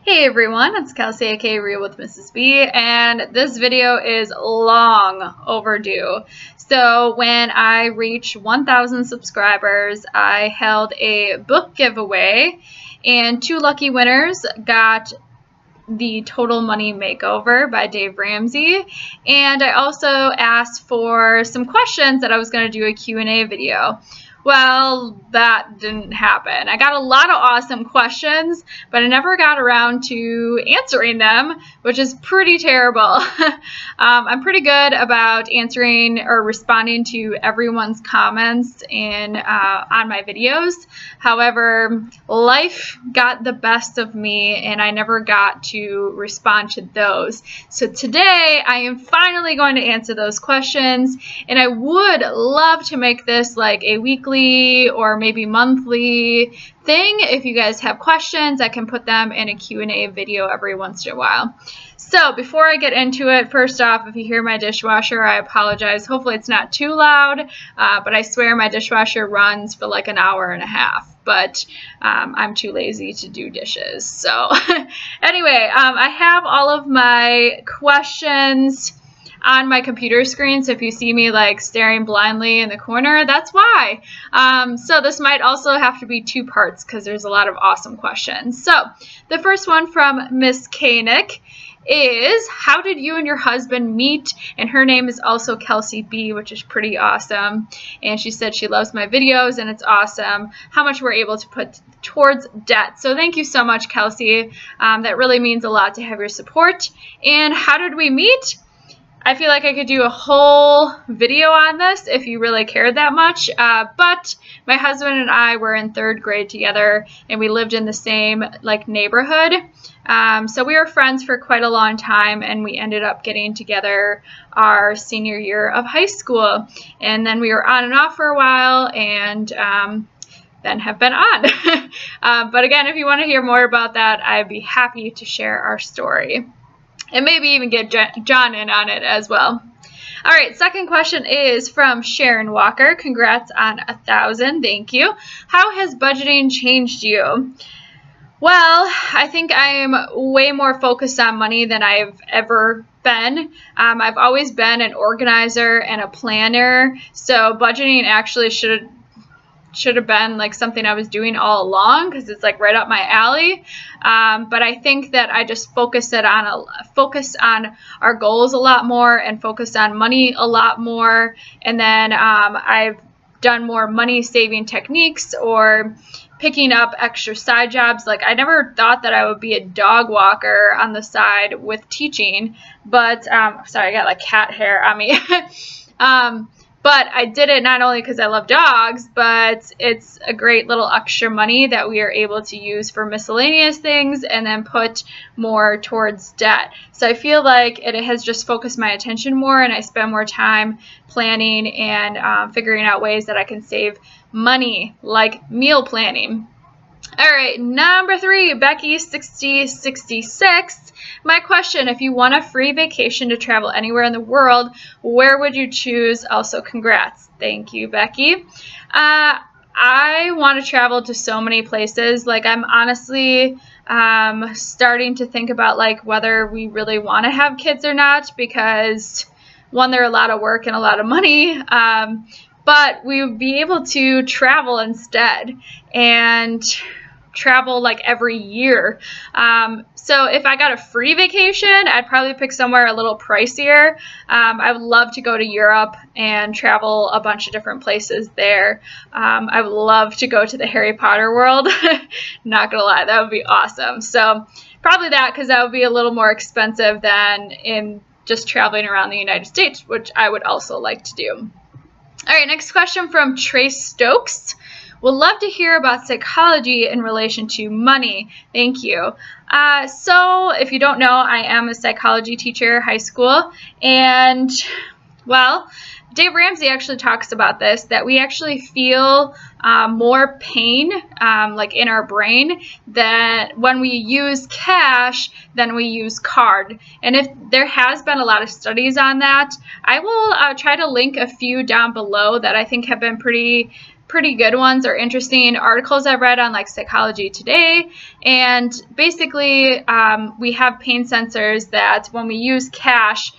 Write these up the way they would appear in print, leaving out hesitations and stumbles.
Hey everyone, it's Kelsey aka Real with Mrs. B, and this video is long overdue. So when I reached 1,000 subscribers, I held a book giveaway, and 2 lucky winners got the Total Money Makeover by Dave Ramsey, and I also asked for some questions that I was going to do a Q&A video. Well, that didn't happen. I got a lot of awesome questions, but I never got around to answering them, which is pretty terrible. I'm pretty good about answering or responding to everyone's comments on my videos. However, life got the best of me and I never got to respond to those. So today I am finally going to answer those questions, and I would love to make this like a weekly or maybe monthly thing. If you guys have questions, I can put them in a Q&A video every once in a while. So before I get into it, first off, if you hear my dishwasher, I apologize. Hopefully it's not too loud, but I swear my dishwasher runs for like an hour and a half, but I'm too lazy to do dishes. So anyway, I have all of my questions on my computer screen, so if you see me like staring blindly in the corner, that's why. So this might also have to be 2 parts because there's a lot of awesome questions. So the first one from Miss Koenig is, how did you and your husband meet? And her name is also Kelsey B, which is pretty awesome. And she said she loves my videos and it's awesome how much we're able to put towards debt. So thank you so much, Kelsey. That really means a lot to have your support. And how did we meet? I feel like I could do a whole video on this if you really cared that much, but my husband and I were in 3rd grade together and we lived in the same like neighborhood. So we were friends for quite a long time, and we ended up getting together our senior year of high school. And then we were on and off for a while, and then have been on. But again, if you want to hear more about that, I'd be happy to share our story. And maybe even get John in on it as well. All right, second question is from Sharon Walker. Congrats on 1,000. Thank you. How has budgeting changed you? Well, I think I'm way more focused on money than I've ever been. I've always been an organizer and a planner, so budgeting actually should have been like something I was doing all along because it's like right up my alley. But I think that I just focus on our goals a lot more and focus on money a lot more. And then I've done more money saving techniques or picking up extra side jobs. Like I never thought that I would be a dog walker on the side with teaching, but sorry, I got like cat hair on me. But I did it not only because I love dogs, but it's a great little extra money that we are able to use for miscellaneous things and then put more towards debt. So I feel like it has just focused my attention more, and I spend more time planning and figuring out ways that I can save money, like meal planning. All right, number 3, Becky 6066. My question, if you want a free vacation to travel anywhere in the world, where would you choose? Also, congrats. Thank you, Becky. I want to travel to so many places. Like I'm honestly starting to think about like whether we really want to have kids or not, because one, they're a lot of work and a lot of money. But we would be able to travel instead and travel like every year. So if I got a free vacation, I'd probably pick somewhere a little pricier. I would love to go to Europe and travel a bunch of different places there. I would love to go to the Harry Potter world. Not gonna lie, that would be awesome. So probably that, because that would be a little more expensive than in just traveling around the United States, which I would also like to do. All right, next question from Trace Stokes. Would love to hear about psychology in relation to money. Thank you. So if you don't know, I am a psychology teacher, high school, and well, Dave Ramsey actually talks about this, that we actually feel more pain like in our brain that when we use cash than we use card. And if there has been a lot of studies on that, I will try to link a few down below that I think have been pretty pretty good ones or interesting articles I've read on like Psychology Today. And basically, we have pain sensors that when we use cash,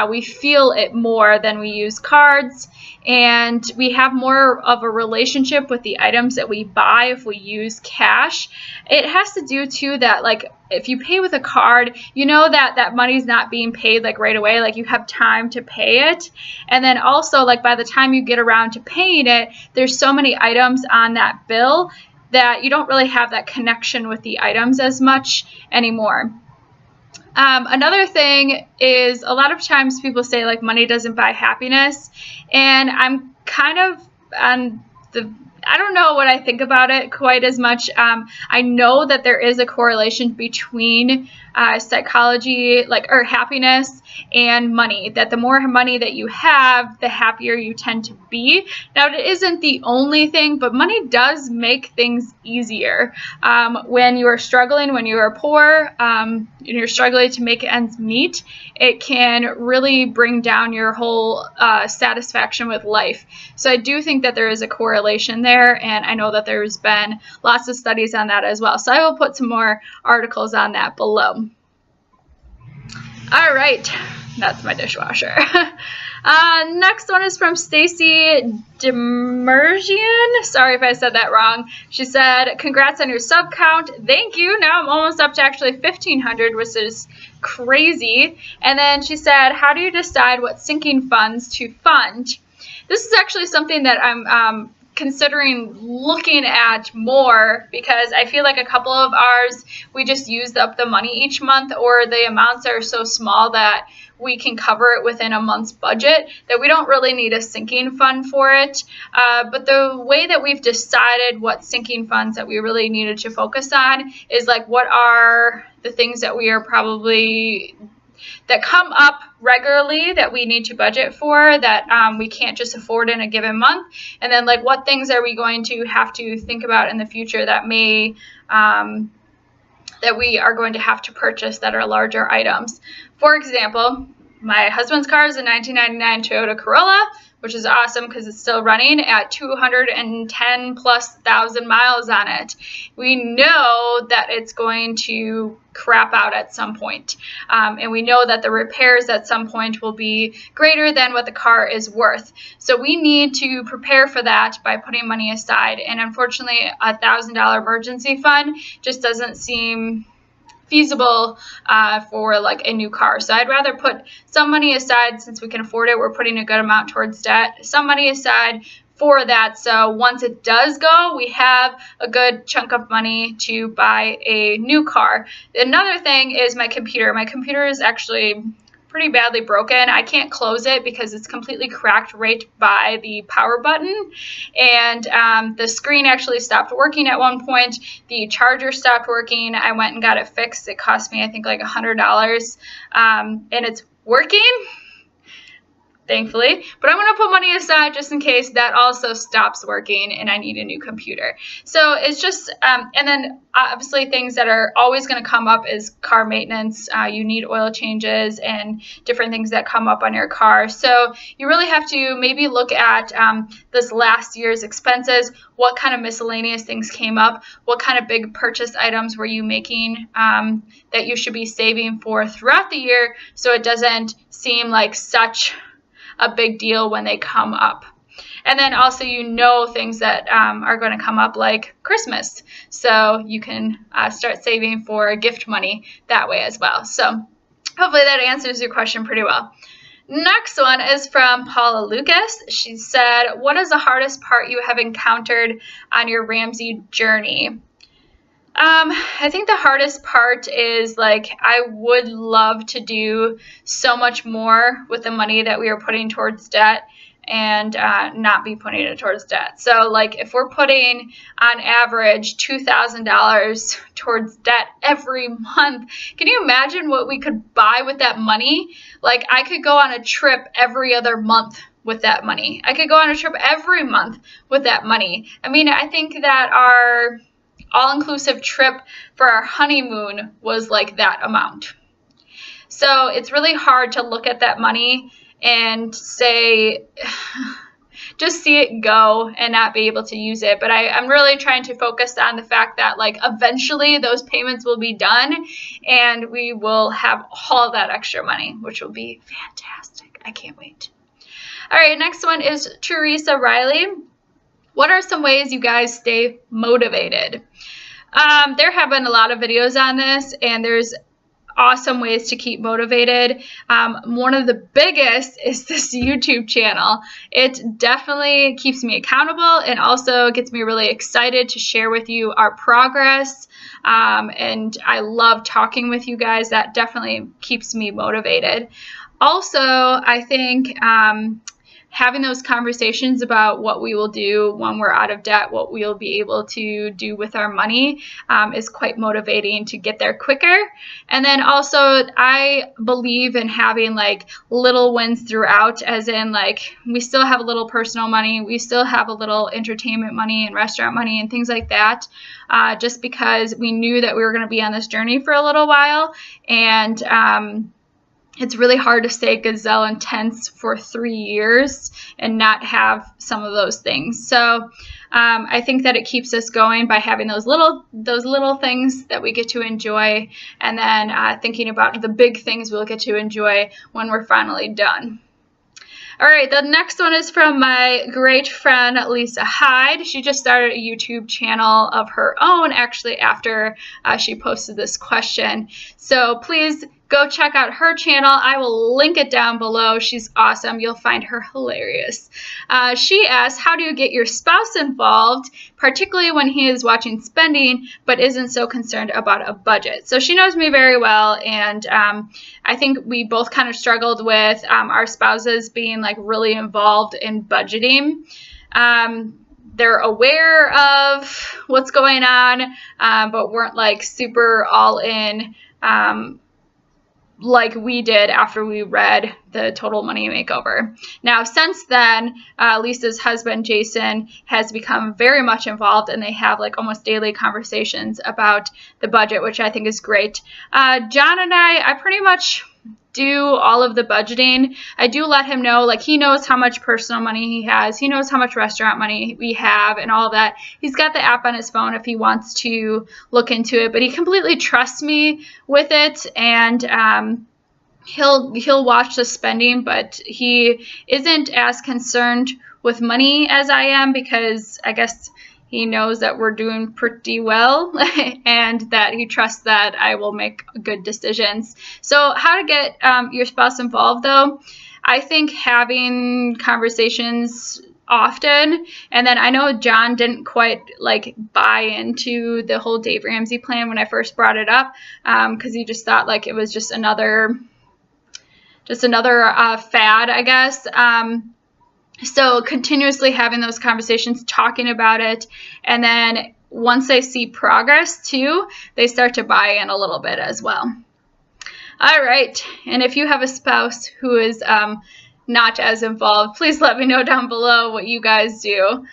we feel it more than we use cards. And we have more of a relationship with the items that we buy if we use cash. It has to do too that like if you pay with a card, you know that that money's not being paid like right away, like you have time to pay it. And then also like by the time you get around to paying it, there's so many items on that bill that you don't really have that connection with the items as much anymore. Another thing is a lot of times people say like money doesn't buy happiness, and I'm kind of on the I don't know what I think about it quite as much. I know that there is a correlation between psychology, or happiness and money, that the more money that you have, the happier you tend to be. Now, it isn't the only thing, but money does make things easier. When you are struggling, when you are poor, and you're struggling to make ends meet, it can really bring down your whole satisfaction with life. So I do think that there is a correlation there, and I know that there's been lots of studies on that as well. So I will put some more articles on that below. All right, that's my dishwasher. Next one is from Stacy Demerjian. Sorry if I said that wrong. She said, congrats on your sub count. Thank you. Now I'm almost up to actually 1,500, which is crazy. And then she said, how do you decide what sinking funds to fund? This is actually something that I'm considering looking at more, because I feel like a couple of ours, we just used up the money each month, or the amounts are so small that we can cover it within a month's budget, that we don't really need a sinking fund for it. But the way that we've decided what sinking funds that we really needed to focus on is like, what are the things that we are probably that come up regularly that we need to budget for, that we can't just afford in a given month, and then like what things are we going to have to think about in the future that may that we are going to have to purchase that are larger items. For example, my husband's car is a 1999 Toyota Corolla, which is awesome because it's still running at 210 plus thousand miles on it. We know that it's going to crap out at some point. And we know that the repairs at some point will be greater than what the car is worth. So we need to prepare for that by putting money aside. And unfortunately, a $1,000 emergency fund just doesn't seem feasible for like a new car. So I'd rather put some money aside, since we can afford it. We're putting a good amount towards debt, some money aside for that. So once it does go, we have a good chunk of money to buy a new car. Another thing is my computer. My computer is actually pretty badly broken. I can't close it because it's completely cracked right by the power button, and the screen actually stopped working at one point. The charger stopped working. I went and got it fixed. It cost me, I think, like $100, and it's working, thankfully, but I'm going to put money aside just in case that also stops working and I need a new computer. So it's just, and then obviously things that are always going to come up is car maintenance. You need oil changes and different things that come up on your car. So you really have to maybe look at this last year's expenses. What kind of miscellaneous things came up? What kind of big purchase items were you making that you should be saving for throughout the year, so it doesn't seem like such a big deal when they come up. And then also, things that are going to come up, like Christmas. So you can start saving for gift money that way as well. So hopefully that answers your question pretty well. Next one is from Paula Lucas. She said, what is the hardest part you have encountered on your Ramsey journey? I think the hardest part is, like, I would love to do so much more with the money that we are putting towards debt, and not be putting it towards debt. So, like, if we're putting on average $2,000 towards debt every month, can you imagine what we could buy with that money? Like, I could go on a trip every other month with that money. I could go on a trip every month with that money. I mean, I think that our all-inclusive trip for our honeymoon was like that amount. So it's really hard to look at that money and say, just see it go and not be able to use it. But I'm really trying to focus on the fact that like eventually those payments will be done and we will have all that extra money, which will be fantastic. I can't wait. All right, next one is Teresa Riley. What are some ways you guys stay motivated? There have been a lot of videos on this, and there's awesome ways to keep motivated. One of the biggest is this YouTube channel. It definitely keeps me accountable and also gets me really excited to share with you our progress. And I love talking with you guys. That definitely keeps me motivated. Also, I think having those conversations about what we will do when we're out of debt, what we'll be able to do with our money is quite motivating to get there quicker. And then also I believe in having like little wins throughout, as in like we still have a little personal money, we still have a little entertainment money and restaurant money and things like that, just because we knew that we were going to be on this journey for a little while. And it's really hard to stay gazelle intense for 3 years and not have some of those things. So I think that it keeps us going by having those little things that we get to enjoy, and then thinking about the big things we'll get to enjoy when we're finally done. All right, the next one is from my great friend, Lisa Hyde. She just started a YouTube channel of her own, actually, after she posted this question. So please go check out her channel. I will link it down below. She's awesome. You'll find her hilarious. She asked, how do you get your spouse involved, particularly when he is watching spending but isn't so concerned about a budget? So she knows me very well, and I think we both kind of struggled with our spouses being like really involved in budgeting. They're aware of what's going on, but weren't like super all in like we did after we read the Total Money Makeover. Now, since then, Lisa's husband, Jason, has become very much involved, and they have like almost daily conversations about the budget, which I think is great. John and I pretty much do all of the budgeting. I do let him know, like he knows how much personal money he has. He knows how much restaurant money we have and all of that. He's got the app on his phone if he wants to look into it, but he completely trusts me with it, and he'll watch the spending, but he isn't as concerned with money as I am, because I guess he knows that we're doing pretty well and that he trusts that I will make good decisions. So how to get your spouse involved, though? I think having conversations often, and then I know John didn't quite like buy into the whole Dave Ramsey plan when I first brought it up, because he just thought like it was just another fad, I guess. So continuously having those conversations, talking about it, and then once they see progress too, they start to buy in a little bit as well. All right, and if you have a spouse who is not as involved, please let me know down below what you guys do.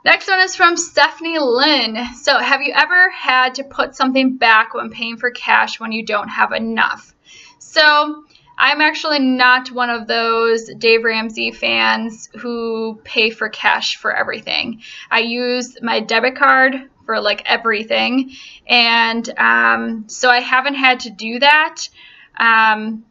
Next one is from Stephanie Lynn. So have you ever had to put something back when paying for cash when you don't have enough? So I'm actually not one of those Dave Ramsey fans who pay for cash for everything. I use my debit card for like everything, and so I haven't had to do that. And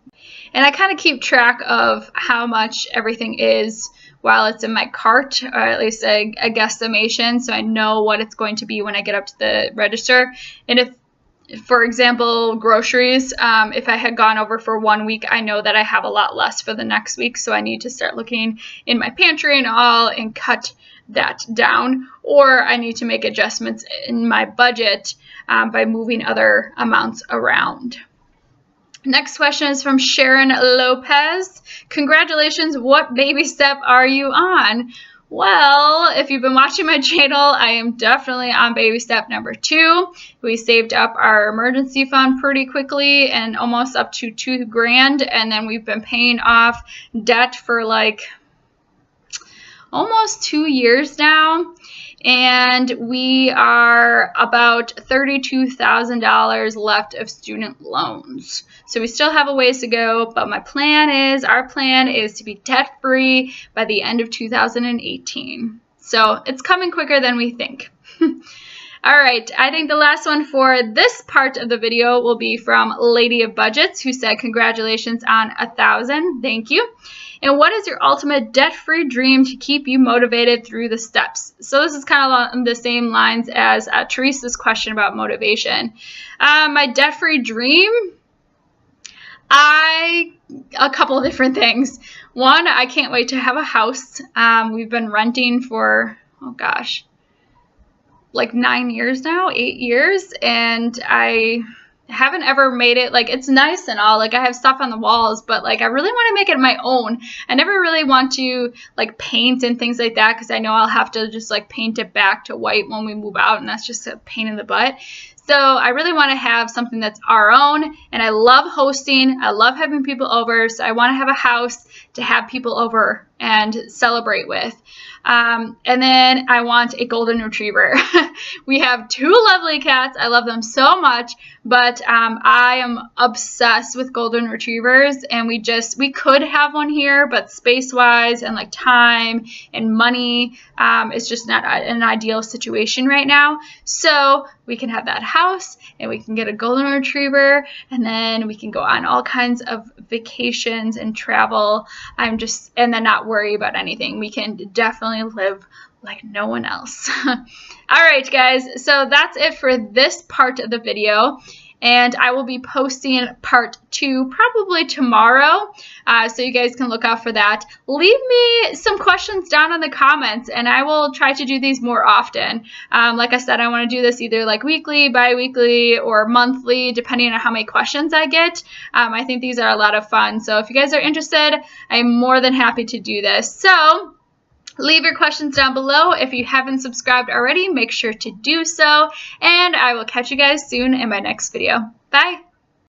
I kind of keep track of how much everything is while it's in my cart, or at least a guesstimation, so I know what it's going to be when I get up to the register. And if, for example, groceries, if I had gone over for 1 week, I know that I have a lot less for the next week, so I need to start looking in my pantry and all and cut that down, or I need to make adjustments in my budget by moving other amounts around. Next question is from Sharon Lopez. Congratulations, what baby step are you on? Well, if you've been watching my channel, I am definitely on baby step number 2. We saved up our emergency fund pretty quickly and almost up to $2,000, and then we've been paying off debt for like almost 2 years now. And we are about $32,000 left of student loans. So we still have a ways to go, but our plan is to be debt-free by the end of 2018. So it's coming quicker than we think. All right, I think the last one for this part of the video will be from Lady of Budgets, who said, congratulations on 1,000. Thank you. And what is your ultimate debt-free dream to keep you motivated through the steps? So this is kind of along the same lines as Teresa's question about motivation. My debt-free dream? A couple of different things. One, I can't wait to have a house. We've been renting for, oh gosh, like 9 years now, 8 years, and I haven't ever made it, like, it's nice and all, like, I have stuff on the walls, but, like, I really want to make it my own. I never really want to, like, paint and things like that, because I know I'll have to just, like, paint it back to white when we move out, and that's just a pain in the butt. So I really want to have something that's our own, and I love hosting. I love having people over, so I want to have a house to have people over and celebrate with. And then I want a golden retriever. We have 2 lovely cats. I love them so much, but I am obsessed with golden retrievers, and we could have one here, but space-wise and like time and money, it's just not an ideal situation right now. So we can have that house, and we can get a golden retriever, and then we can go on all kinds of vacations and travel. And then not worry about anything. We can definitely live like no one else. All right, guys. So that's it for this part of the video. And I will be posting part 2 probably tomorrow, so you guys can look out for that. Leave me some questions down in the comments, and I will try to do these more often. Like I said, I want to do this either like weekly, bi-weekly, or monthly, depending on how many questions I get. I think these are a lot of fun, so if you guys are interested, I'm more than happy to do this. So leave your questions down below. If you haven't subscribed already, make sure to do so. And I will catch you guys soon in my next video. Bye!